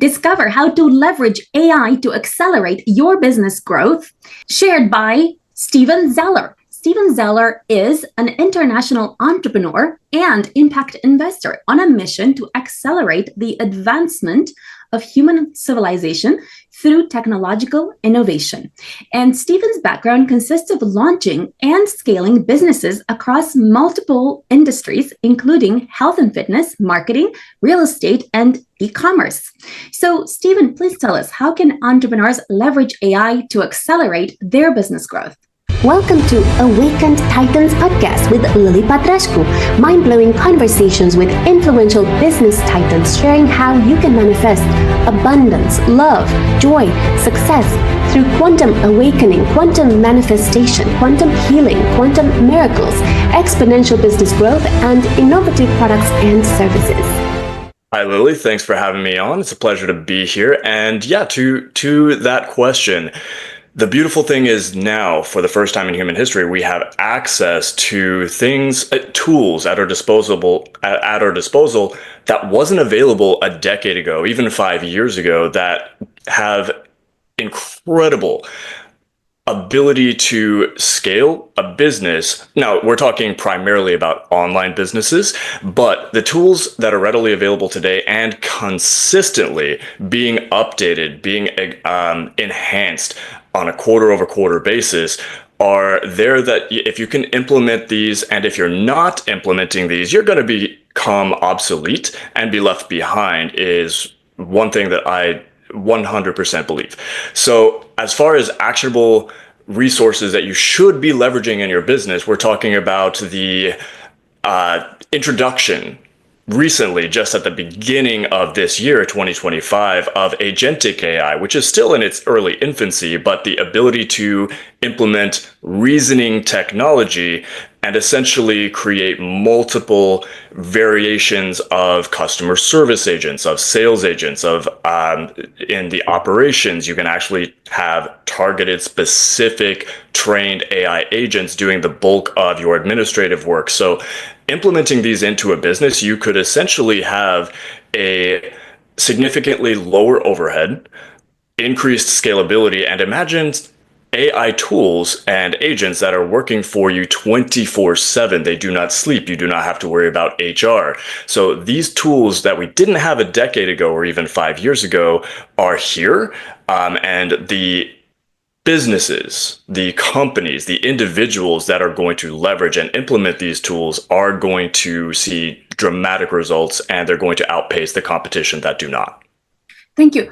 Discover how to leverage AI to accelerate your business growth, shared by Steven Zeller. Steven Zeller is an international entrepreneur and impact investor on a mission to accelerate the advancement of human civilization through technological innovation. And Steven's background consists of launching and scaling businesses across multiple industries, including health and fitness, marketing, real estate, and e-commerce. So, Steven, please tell us, how can entrepreneurs leverage AI to accelerate their business growth? Welcome to Awakened Titans podcast with Lily Patrascu. Mind-blowing conversations with influential business titans sharing how you can manifest abundance, love, joy, success through quantum awakening, quantum manifestation, quantum healing, quantum miracles, exponential business growth, and innovative products and services. Hi, Lily. Thanks for having me on. It's a pleasure to be here. And yeah, to that question, the beautiful thing is now, for the first time in human history, we have access to tools at our disposal that wasn't available a decade ago, even 5 years ago, that have incredible ability to scale a business. Now, we're talking primarily about online businesses, but the tools that are readily available today and consistently being updated, being enhanced on a quarter-over-quarter basis are there, that if you can implement these, and if you're not implementing these, you're going to become obsolete and be left behind, is one thing that I 100% believe. So as far as actionable resources that you should be leveraging in your business, we're talking about the introduction recently, just at the beginning of this year, 2025, of Agentic AI, which is still in its early infancy, but the ability to implement reasoning technology and essentially create multiple variations of customer service agents, of sales agents, of in the operations, you can actually have targeted, specific, trained AI agents doing the bulk of your administrative work. So implementing these into a business, you could essentially have a significantly lower overhead, increased scalability, and imagine AI tools and agents that are working for you 24/7. They do not sleep. You do not have to worry about HR. So these tools that we didn't have a decade ago or even 5 years ago are here. And the businesses, the companies, the individuals that are going to leverage and implement these tools are going to see dramatic results, and they're going to outpace the competition that do not. Thank you.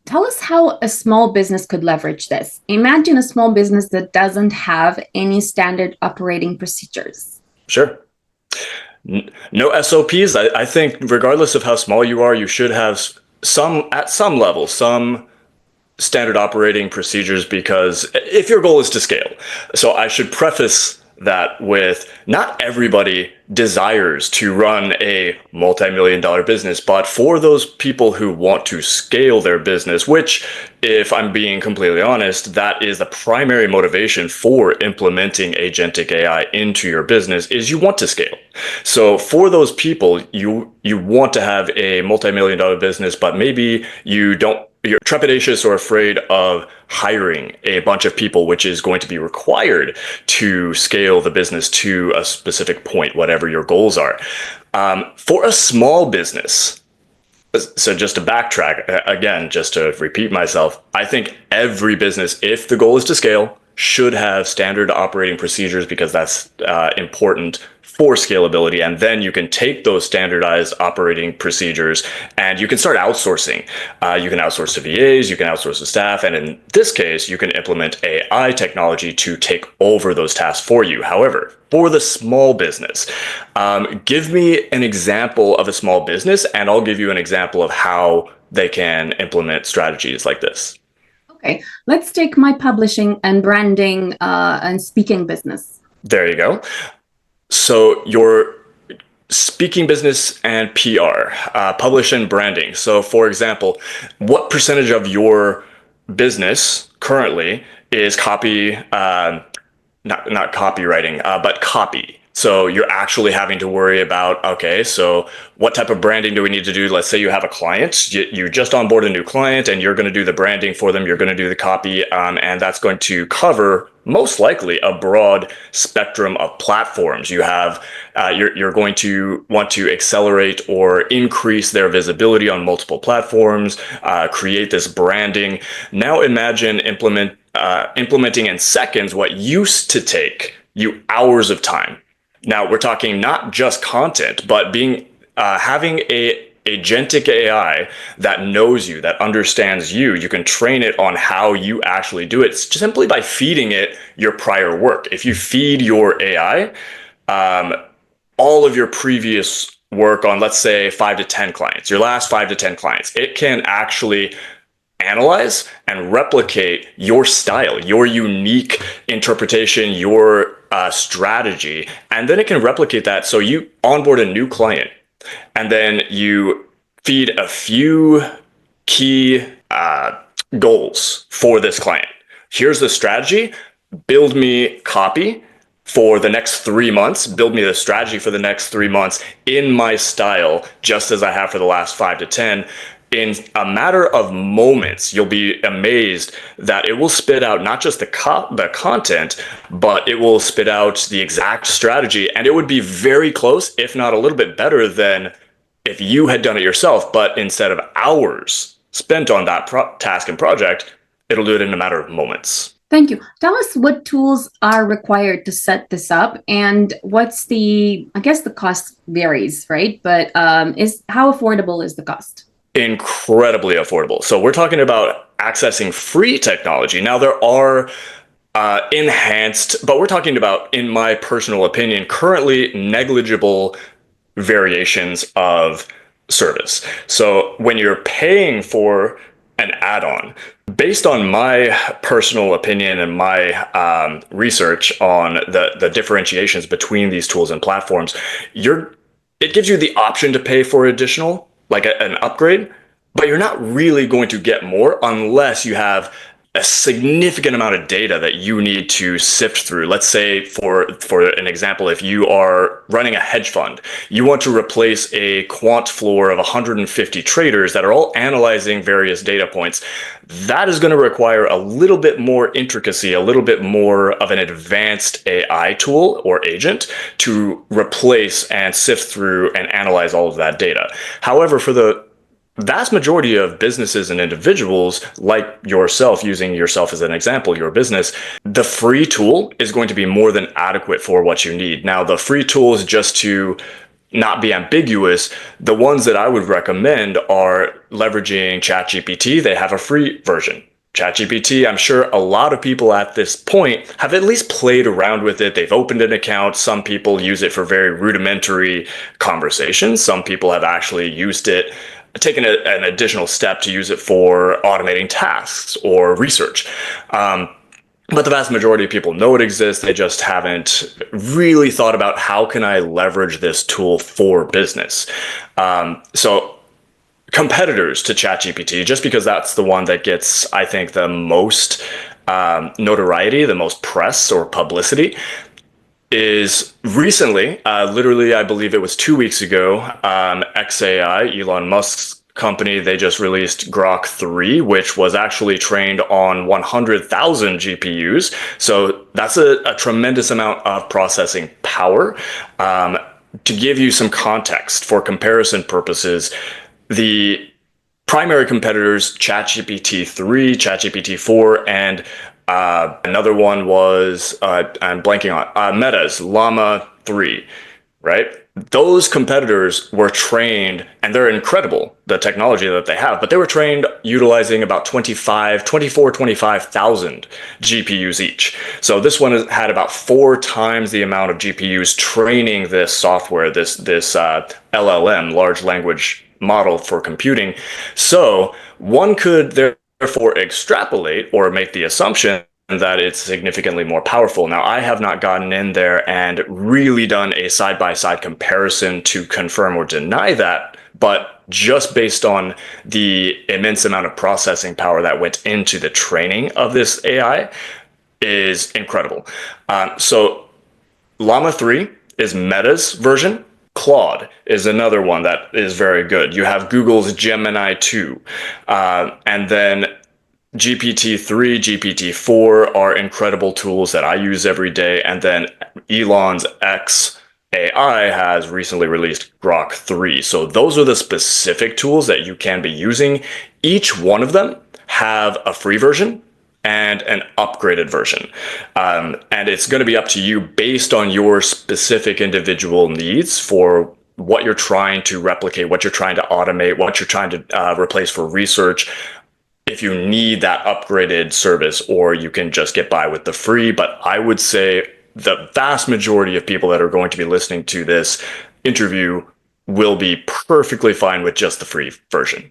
Tell us how a small business could leverage this. Imagine a small business that doesn't have any standard operating procedures. Sure. No SOPs. I think regardless of how small you are, you should have at some level, some standard operating procedures, because if your goal is to scale. So I should preface that with, not everybody desires to run a multi-million-dollar business, but for those people who want to scale their business, which, if I'm being completely honest, that is the primary motivation for implementing Agentic AI into your business, is you want to scale. So for those people, you want to have a multi-million-dollar business, but maybe you're trepidatious or afraid of hiring a bunch of people, which is going to be required to scale the business to a specific point, whatever your goals are. For a small business, so just to backtrack, again, just to repeat myself, I think every business, if the goal is to scale, should have standard operating procedures, because that's important for scalability. And then you can take those standardized operating procedures and you can start outsourcing. You can outsource to VAs, you can outsource to staff, and in this case, you can implement AI technology to take over those tasks for you. However, for the small business, give me an example of a small business, and I'll give you an example of how they can implement strategies like this. Okay, let's take my publishing and branding and speaking business. There you go. So your speaking business and PR, publish and branding. So for example, what percentage of your business currently is copy, not copywriting, but copy? So you're actually having to worry about, okay, so what type of branding do we need to do? Let's say you have a client, you just onboard a new client and you're going to do the branding for them. You're going to do the copy, and that's going to cover most likely a broad spectrum of platforms. You have, you're going to want to accelerate or increase their visibility on multiple platforms, create this branding. Now imagine implementing in seconds what used to take you hours of time. Now we're talking not just content, but having a agentic AI that knows you, that understands you. You can train it on how you actually do it simply by feeding it your prior work. If you feed your AI all of your previous work on, let's say, 5 to 10 clients, your last 5 to 10 clients, it can actually analyze and replicate your style, your unique interpretation, your strategy, and then it can replicate that. So you onboard a new client, and then you feed a few key goals for this client. Here's the strategy. Build me copy for the next 3 months. Build me the strategy for the next 3 months in my style, just as I have for the last 5 to 10. In a matter of moments, you'll be amazed that it will spit out not just the content, but it will spit out the exact strategy. And it would be very close, if not a little bit better than if you had done it yourself. But instead of hours spent on that task and project, it'll do it in a matter of moments. Thank you. Tell us what tools are required to set this up, and what's I guess the cost varies, right? But how affordable is the cost? Incredibly affordable. So we're talking about accessing free technology. Now there are enhanced, but we're talking about, in my personal opinion, currently negligible variations of service. So when you're paying for an add-on, based on my personal opinion and my research on the differentiations between these tools and platforms, it gives you the option to pay for additional, like an upgrade, but you're not really going to get more unless you have a significant amount of data that you need to sift through. Let's say, for an example, if you are running a hedge fund, you want to replace a quant floor of 150 traders that are all analyzing various data points. That is going to require a little bit more intricacy, a little bit more of an advanced AI tool or agent to replace and sift through and analyze all of that data. However, for the vast majority of businesses and individuals like yourself, using yourself as an example, your business, the free tool is going to be more than adequate for what you need. Now, the free tools, just to not be ambiguous, the ones that I would recommend are leveraging ChatGPT. They have a free version. ChatGPT, I'm sure a lot of people at this point have at least played around with it. They've opened an account. Some people use it for very rudimentary conversations. Some people have actually used it, taken an additional step to use it for automating tasks or research. But the vast majority of people know it exists. They just haven't really thought about, how can I leverage this tool for business? So competitors to ChatGPT, just because that's the one that gets, I think, the most notoriety, the most press or publicity, is recently, literally, I believe it was 2 weeks ago, xAI, Elon Musk's company, they just released Grok 3, which was actually trained on 100,000 GPUs. So that's a tremendous amount of processing power. To give you some context for comparison purposes, the primary competitors, ChatGPT 3, ChatGPT 4, and another one was, I'm blanking on, Meta's Llama 3, right? Those competitors were trained, and they're incredible, the technology that they have, but they were trained utilizing about 25,000 GPUs each. So this one had about 4 times the amount of GPUs training this software, this LLM, large language model for computing. So one could therefore extrapolate or make the assumption that it's significantly more powerful. Now, I have not gotten in there and really done a side-by-side comparison to confirm or deny that, but just based on the immense amount of processing power that went into the training of this AI is incredible. So Llama 3 is Meta's version. Claude is another one that is very good. You have Google's Gemini 2. And then GPT-3, GPT-4 are incredible tools that I use every day. And then Elon's X AI has recently released Grok 3. So those are the specific tools that you can be using. Each one of them have a free version and an upgraded version. And it's going to be up to you based on your specific individual needs for what you're trying to replicate, what you're trying to automate, what you're trying to replace for research. If you need that upgraded service, or you can just get by with the free. But I would say the vast majority of people that are going to be listening to this interview will be perfectly fine with just the free version.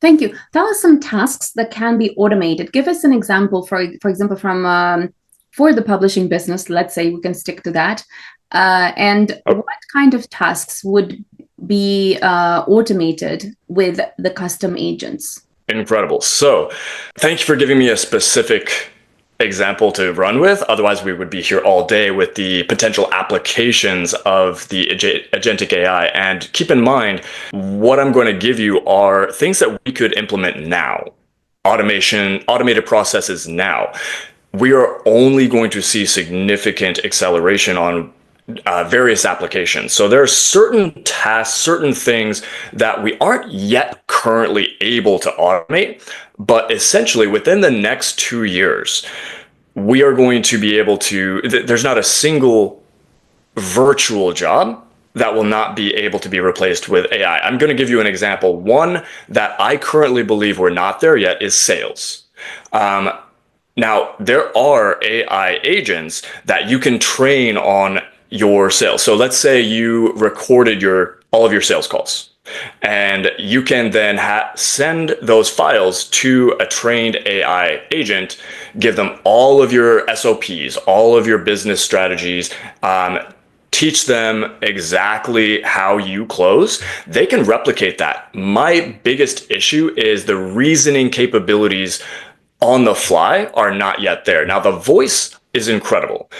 Thank you. Tell us some tasks that can be automated. Give us an example, for example, from for the publishing business. Let's say we can stick to that. What kind of tasks would be automated with the custom agents? Incredible. So thank you for giving me a specific example to run with. Otherwise, we would be here all day with the potential applications of the Agentic AI. And keep in mind, what I'm going to give you are things that we could implement now. Automation, automated processes now. We are only going to see significant acceleration on various applications. So there are certain tasks, certain things that we aren't yet currently able to automate, but essentially within the next 2 years, we are going to be able to, there's not a single virtual job that will not be able to be replaced with AI. I'm going to give you an example. One that I currently believe we're not there yet is sales. Now, there are AI agents that you can train on your sales. So let's say you recorded all of your sales calls, and you can then send those files to a trained AI agent, give them all of your SOPs, all of your business strategies, teach them exactly how you close. They can replicate that. My biggest issue is the reasoning capabilities on the fly are not yet there. Now, the voice is incredible.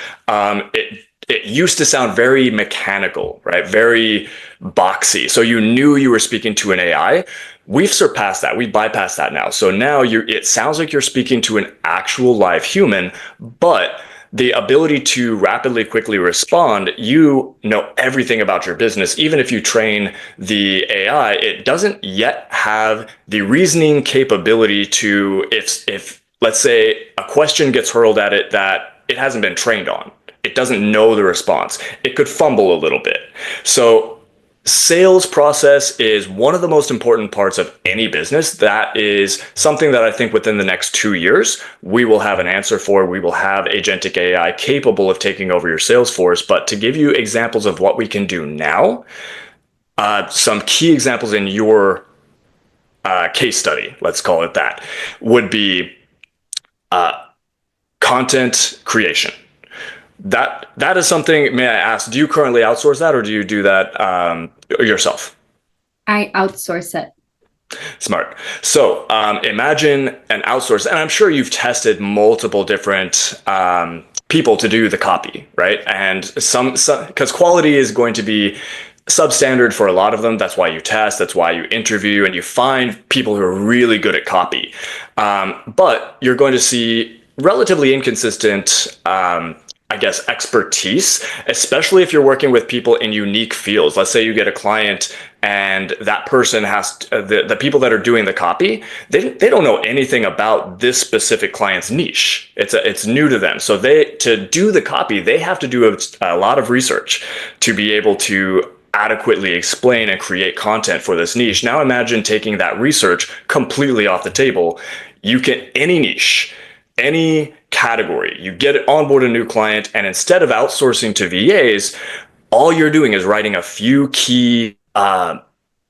It used to sound very mechanical, right? Very boxy. So you knew you were speaking to an AI. We've surpassed that. We bypassed that now. So now it sounds like you're speaking to an actual live human, but the ability to rapidly, quickly respond, you know everything about your business. Even if you train the AI, it doesn't yet have the reasoning capability to, if let's say a question gets hurled at it that it hasn't been trained on, it doesn't know the response. It could fumble a little bit. So sales process is one of the most important parts of any business. That is something that I think within the next 2 years, we will have an answer for. We will have Agentic AI capable of taking over your sales force. But to give you examples of what we can do now, some key examples in your case study, let's call it that, would be content creation. That is something, may I ask, do you currently outsource that, or do you do that yourself? I outsource it. Smart. So imagine an outsource, and I'm sure you've tested multiple different people to do the copy, right? And some because quality is going to be substandard for a lot of them. That's why you test, that's why you interview, and you find people who are really good at copy. But you're going to see relatively inconsistent I guess, expertise, especially if you're working with people in unique fields. Let's say you get a client and that person has the people that are doing the copy, they don't know anything about this specific client's niche. It's new to them. So to do the copy, they have to do a lot of research to be able to adequately explain and create content for this niche. Now imagine taking that research completely off the table. You can, any niche, any category, you get on board a new client, and instead of outsourcing to VAs, all you're doing is writing a few key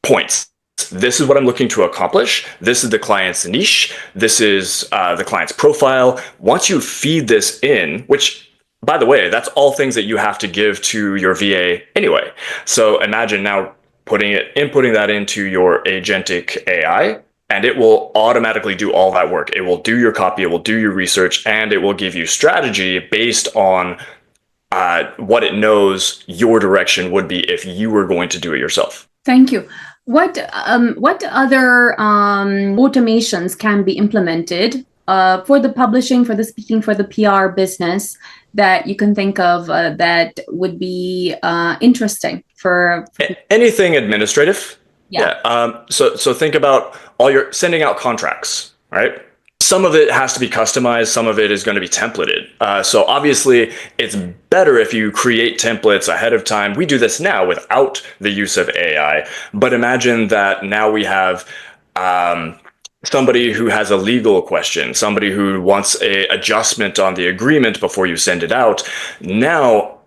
points. This is what I'm looking to accomplish. This is the client's niche. This is the client's profile. Once you feed this in, which, by the way, that's all things that you have to give to your VA anyway. So imagine now inputting that into your agentic AI, and it will automatically do all that work. It will do your copy, it will do your research, and it will give you strategy based on what it knows your direction would be if you were going to do it yourself. Thank you. What other automations can be implemented for the publishing, for the speaking, for the PR business that you can think of that would be interesting for anything administrative? Yeah. So think about all your sending out contracts, right? Some of it has to be customized. Some of it is going to be templated. So obviously, it's better if you create templates ahead of time. We do this now without the use of AI. But imagine that now we have somebody who has a legal question, somebody who wants an adjustment on the agreement before you send it out. Now,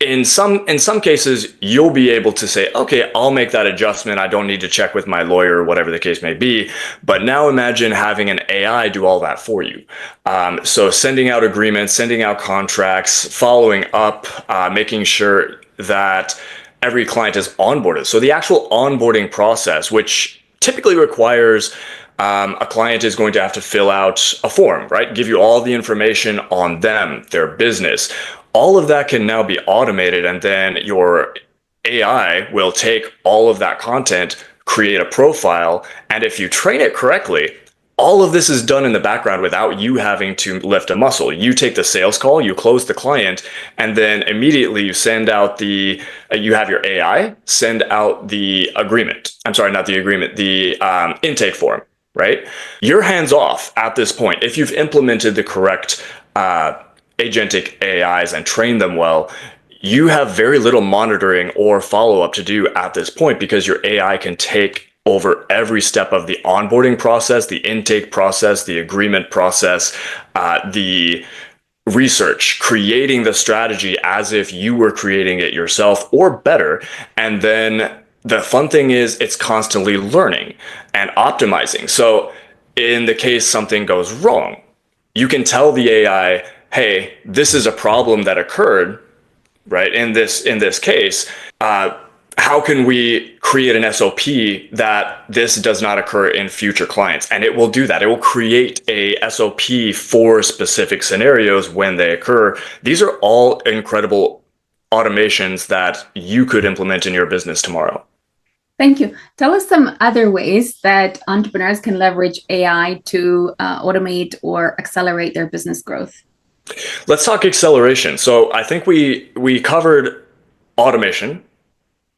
in some cases, you'll be able to say, okay, I'll make that adjustment. I don't need to check with my lawyer or whatever the case may be. But now imagine having an AI do all that for you. So sending out agreements, sending out contracts, following up, making sure that every client is onboarded. So the actual onboarding process, which typically requires a client is going to have to fill out a form, right? Give you all the information on them, their business. All of that can now be automated, and then your AI will take all of that content, create a profile, and if you train it correctly, all of this is done in the background without you having to lift a muscle. You take the sales call, you close the client, and then immediately you send out you have your AI send out the agreement. I'm sorry, not the agreement, the intake form, right? You're hands off at this point. If you've implemented the correct agentic AIs and train them well, you have very little monitoring or follow-up to do at this point because your AI can take over every step of the onboarding process, the intake process, the agreement process, the research, creating the strategy as if you were creating it yourself or better. And then the fun thing is it's constantly learning and optimizing. So in the case something goes wrong, you can tell the AI, hey, this is a problem that occurred, right? In this case, how can we create an SOP that this does not occur in future clients? And it will do that. It will create a SOP for specific scenarios when they occur. These are all incredible automations that you could implement in your business tomorrow. Thank you. Tell us some other ways that entrepreneurs can leverage AI to automate or accelerate their business growth. Let's talk acceleration. So I think we covered automation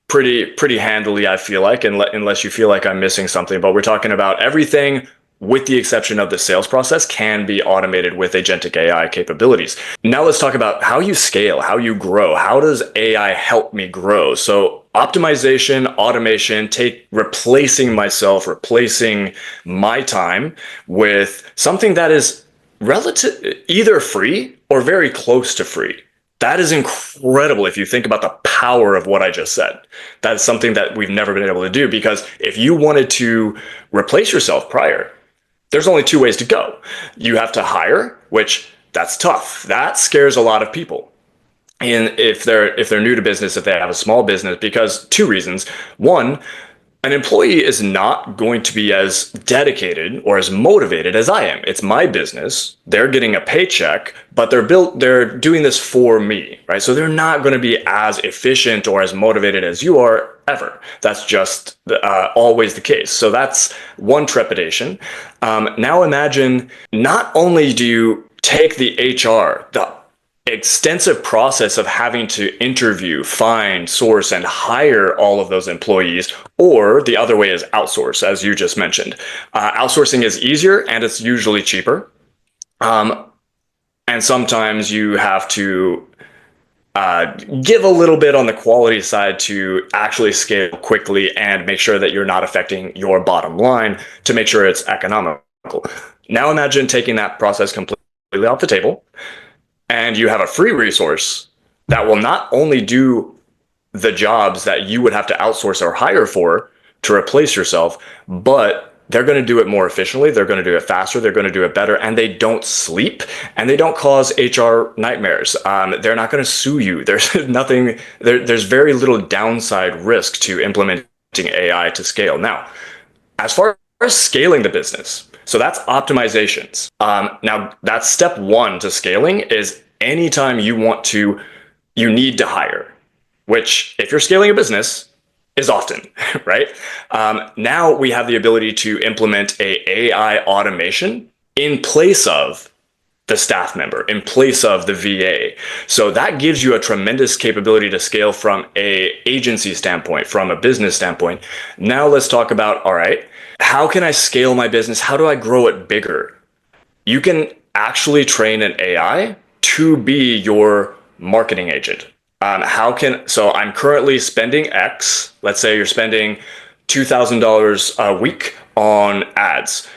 pretty handily, I feel like, unless you feel like I'm missing something. But we're talking about everything with the exception of the sales process can be automated with agentic AI capabilities. Now let's talk about how you scale, how you grow. How does AI help me grow? So optimization, automation, replacing my time with something that is either free or very close to free. That is incredible if you think about the power of what I just said. That is something that we've never been able to do, because if you wanted to replace yourself prior, there's only two ways to go. You have to hire, which that's tough. That scares a lot of people. And if they're new to business, if they have a small business, because two reasons. One, an employee is not going to be as dedicated or as motivated as I am. It's my business. They're getting a paycheck, but they're doing this for me, right? So they're not going to be as efficient or as motivated as you are ever. That's just always the case. So that's one trepidation. Now imagine not only do you take the HR, the extensive process of having to interview, find, source, and hire all of those employees, or the other way is outsource, as you just mentioned. Outsourcing is easier and it's usually cheaper. And sometimes you have to give a little bit on the quality side to actually scale quickly and make sure that you're not affecting your bottom line to make sure it's economical. Now imagine taking that process completely off the table, and you have a free resource that will not only do the jobs that you would have to outsource or hire for to replace yourself, but they're going to do it more efficiently. They're going to do it faster. They're going to do it better. And they don't sleep and they don't cause HR nightmares. They're not going to sue you. There's there's very little downside risk to implementing AI to scale. Now, as far as scaling the business, so that's optimizations. Now, that's step one to scaling is anytime you want to you need to hire, which if you're scaling a business is often, right? Now we have the ability to implement a AI automation in place of the staff member, in place of the VA. So that gives you a tremendous capability to scale from a agency standpoint, from a business standpoint. Now let's talk about, all right, how can I scale my business? How do I grow it bigger? You can actually train an AI to be your marketing agent. So I'm currently spending X. Let's say you're spending $2,000 a week on ads.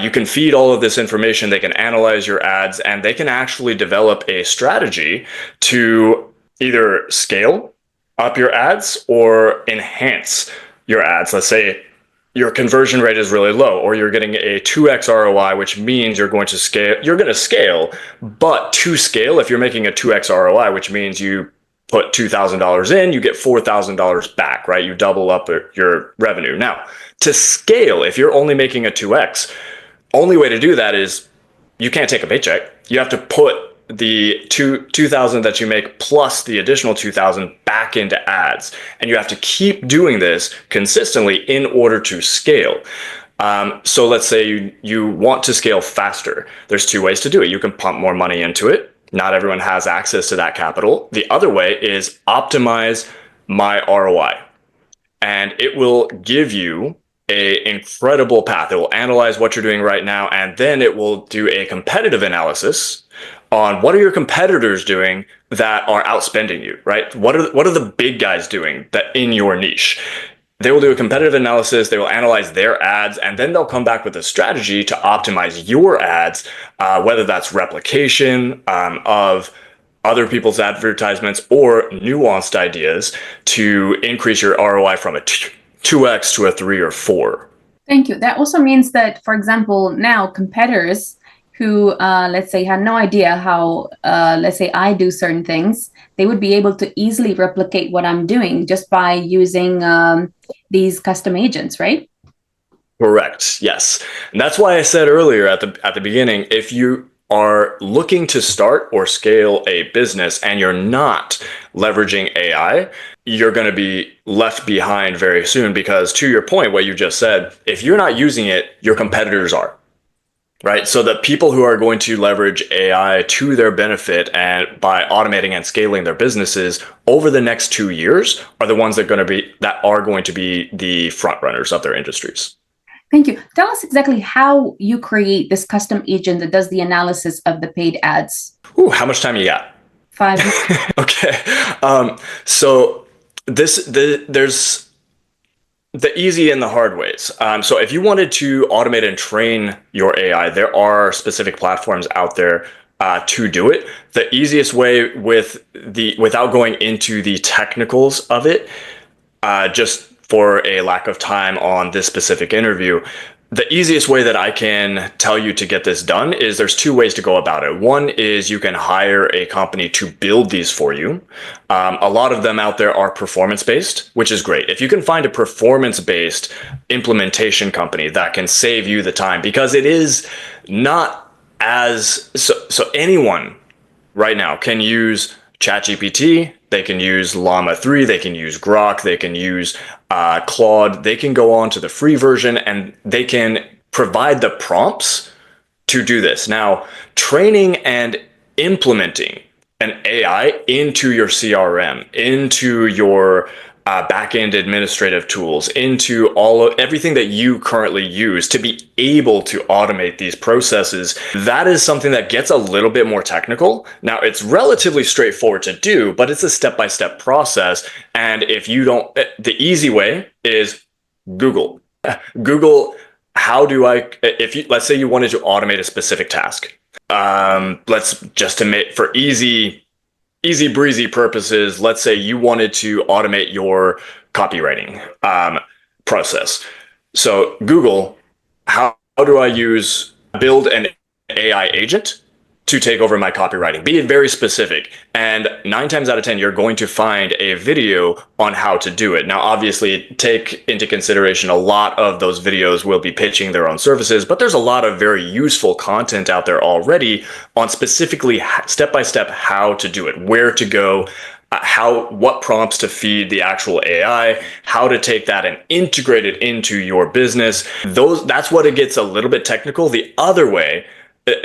You can feed all of this information. They can analyze your ads, and they can actually develop a strategy to either scale up your ads or enhance your ads. Let's say your conversion rate is really low, or you're getting a 2x ROI, which means you're going to scale, but to scale, if you're making a 2x ROI, which means you put $2,000 in, you get $4,000 back, right? You double up your revenue. Now, to scale, if you're only making a 2x, only way to do that is you can't take a paycheck. You have to put the 2,000 that you make plus the additional 2,000 back into ads. And you have to keep doing this consistently in order to scale. So let's say you want to scale faster. There's two ways to do it. You can pump more money into it. Not everyone has access to that capital. The other way is optimize my ROI. And it will give you an incredible path. It will analyze what you're doing right now, and then it will do a competitive analysis on what are your competitors doing that are outspending you, right? What are the big guys doing that in your niche? They will do a competitive analysis, they will analyze their ads, and then they'll come back with a strategy to optimize your ads, whether that's replication of other people's advertisements or nuanced ideas to increase your ROI from a 2x to a 3 or 4. Thank you. That also means that, for example, now competitors who, let's say, had no idea how, let's say, I do certain things, they would be able to easily replicate what I'm doing just by using these custom agents, right? Correct. Yes. And that's why I said earlier at the beginning, if you are looking to start or scale a business and you're not leveraging AI, you're going to be left behind very soon, because to your point, what you just said, if you're not using it, your competitors are. Right. So the people who are going to leverage AI to their benefit and by automating and scaling their businesses over the next 2 years are the ones that are going to be the front runners of their industries. Thank you. Tell us exactly how you create this custom agent that does the analysis of the paid ads. Ooh, how much time you got? 5 minutes. Okay. So there's the easy and the hard ways. So if you wanted to automate and train your AI, there are specific platforms out there to do it. The easiest way without going into the technicals of it, just for a lack of time on this specific interview, the easiest way that I can tell you to get this done is there's 2 ways to go about it. One is you can hire a company to build these for you. A lot of them out there are performance-based, which is great. If you can find a performance-based implementation company that can save you the time, because it is not so anyone right now can use ChatGPT, they can use Llama 3, they can use Grok, they can use Claude, they can go on to the free version and they can provide the prompts to do this. Now, training and implementing an AI into your CRM, into your back-end administrative tools, into everything that you currently use to be able to automate these processes, that is something that gets a little bit more technical. Now, it's relatively straightforward to do, but it's a step-by-step process. And if you don't, the easy way is Google. Google, let's say you wanted to automate a specific task. For easy breezy purposes, let's say you wanted to automate your copywriting process. So Google, how do I build an AI agent to take over my copywriting? Be very specific. And 9 times out of 10, you're going to find a video on how to do it. Now, obviously, take into consideration a lot of those videos will be pitching their own services, but there's a lot of very useful content out there already on specifically step-by-step how to do it, where to go, what prompts to feed the actual AI, how to take that and integrate it into your business. That's what it gets a little bit technical. The other way,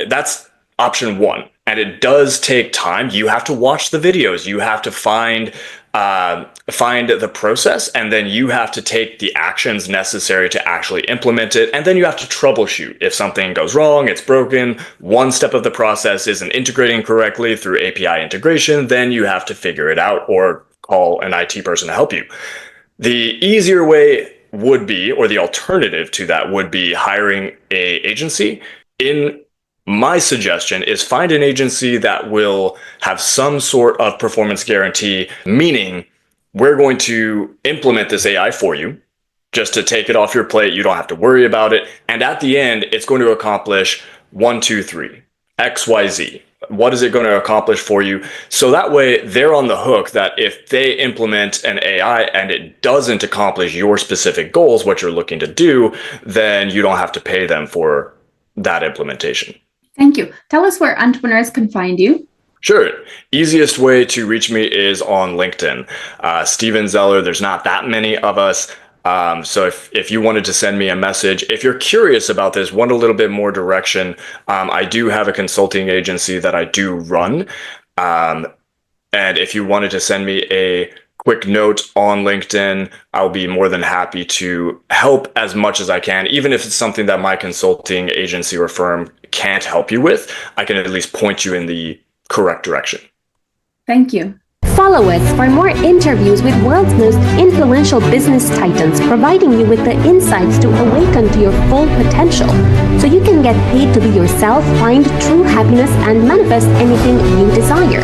that's option one. And it does take time. You have to watch the videos. You have to find the process, and then you have to take the actions necessary to actually implement it. And then you have to troubleshoot. If something goes wrong, it's broken, one step of the process isn't integrating correctly through API integration, then you have to figure it out or call an IT person to help you. The easier way would be, or the alternative to that would be hiring an agency. My suggestion is find an agency that will have some sort of performance guarantee, meaning we're going to implement this AI for you just to take it off your plate. You don't have to worry about it. And at the end, it's going to accomplish 1, 2, 3, X, Y, Z. What is it going to accomplish for you? So that way they're on the hook that if they implement an AI and it doesn't accomplish your specific goals, what you're looking to do, then you don't have to pay them for that implementation. Thank you. Tell us where entrepreneurs can find you. Sure. Easiest way to reach me is on LinkedIn. Steven Zeller, there's not that many of us. So if you wanted to send me a message, if you're curious about this, want a little bit more direction, I do have a consulting agency that I do run. And if you wanted to send me a quick note on LinkedIn, I'll be more than happy to help as much as I can. Even if it's something that my consulting agency or firm can't help you with, I can at least point you in the correct direction. Thank you. Follow us for more interviews with world's most influential business titans, providing you with the insights to awaken to your full potential, so you can get paid to be yourself, find true happiness, and manifest anything you desire.